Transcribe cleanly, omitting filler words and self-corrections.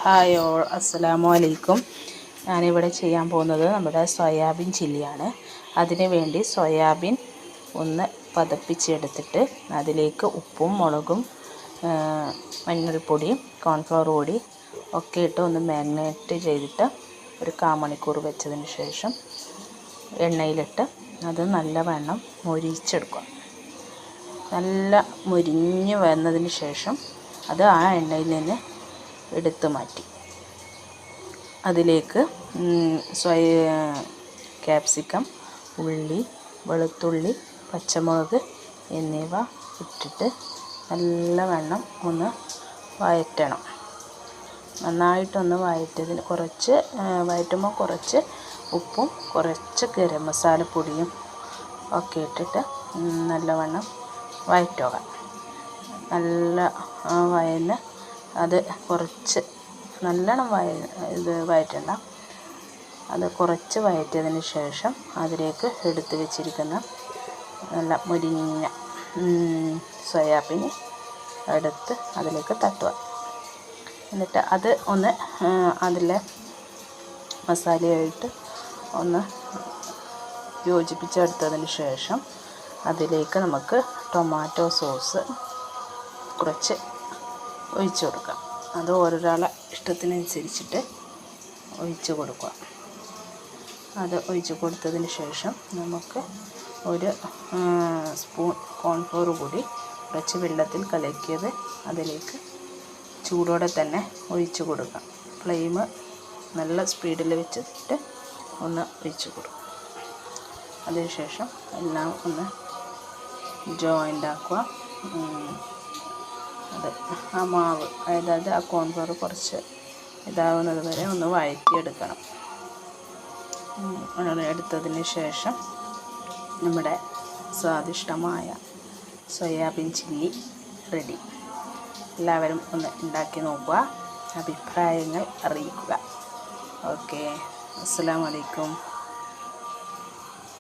Hi all, അസ്സലാമു അലൈക്കും. ഞാനിവിടെ ചെയ്യാൻ പോകുന്നത് നമ്മുടെ സോയാബീൻ ചില്ലിയാണ്. അതിന് വേണ്ടി സോയാബീൻ ഒന്ന് പതപ്പിച്ചെടുത്തിട്ട് അതിലേക്ക് ഉപ്പും മുളകും മഞ്ഞൾപ്പൊടിയും കോൺഫ്ലവർ പൊടി ഒക്കെ ഇട്ട് ഒന്ന് മാരിനേറ്റ് ചെയ്തിട്ട് ഒരു 1/4 മണിക്കൂർ വെച്ചതിന് ശേഷം എണ്ണയിലിട്ട് അത് നല്ലവണ്ണം മൊരിച്ചെടുക്കുക. നല്ല മൊരിഞ്ഞ് വന്നതിന് ശേഷം അത് ആ എണ്ണയിൽ നിന്ന് എടുത്ത് മാറ്റി അതിലേക്ക് ക്യാപ്സിക്കം, ഉള്ളി, വെളുത്തുള്ളി, പച്ചമുളക് എന്നിവ ഇട്ടിട്ട് നല്ലവണ്ണം ഒന്ന് വഴറ്റണം. നന്നായിട്ടൊന്ന് വഴറ്റുമ്പോൾ കുറച്ച് ഉപ്പും കുറച്ച് ഗരം മസാലപ്പൊടിയും ഒക്കെ ഇട്ടിട്ട് നല്ലവണ്ണം വഴറ്റുക. നല്ല വഴന്ന് അത് കുറച്ച് നല്ലോണം വഴറ്റണ്ട, അത് കുറച്ച് വഴറ്റിയതിന് ശേഷം അതിലേക്ക് എടുത്ത് വെച്ചിരിക്കുന്ന നല്ല മുരിഞ്ഞ സോയാബീൻ എടുത്ത് അതിലേക്ക് തട്ടുക. എന്നിട്ട് അത് ഒന്ന് അതിലെ മസാലയായിട്ട് ഒന്ന് യോജിപ്പിച്ചെടുത്തതിന് ശേഷം അതിലേക്ക് നമുക്ക് ടൊമാറ്റോ സോസ് കുറച്ച് ഒഴിച്ചു കൊടുക്കാം. അത് ഓരോരാളെ ഇഷ്ടത്തിനനുസരിച്ചിട്ട് ഒഴിച്ച് കൊടുക്കുക. അത് ഒഴിച്ച് കൊടുത്തതിന് ശേഷം നമുക്ക് ഒരു സ്പൂൺ കോൺഫ്ലവർ പൊടി കുറച്ച് വെള്ളത്തിൽ കലക്കിയത് അതിലേക്ക് ചൂടോടെ തന്നെ ഒഴിച്ച് കൊടുക്കാം. ഫ്ലെയിം നല്ല സ്പീഡിൽ വെച്ചിട്ട് ഒന്ന് ഒഴിച്ച് കൊടുക്കും. അതിനുശേഷം എല്ലാം ഒന്ന് ജോയിൻ്റ് ആക്കുക. അത് ആ മാവ്, അതായത് ആ കോൺഫ്ലവർ കുറച്ച് ഇതാവുന്നത് വരെ ഒന്ന് വഴറ്റിയെടുക്കണം. എടുത്തതിന് ശേഷം നമ്മുടെ സ്വാദിഷ്ടമായ സോയാബീൻ ചില്ലി റെഡി. എല്ലാവരും ഒന്ന് ഉണ്ടാക്കി നോക്കുക, അഭിപ്രായങ്ങൾ അറിയിക്കുക. ഓക്കെ, അസ്സലാമു അലൈക്കും.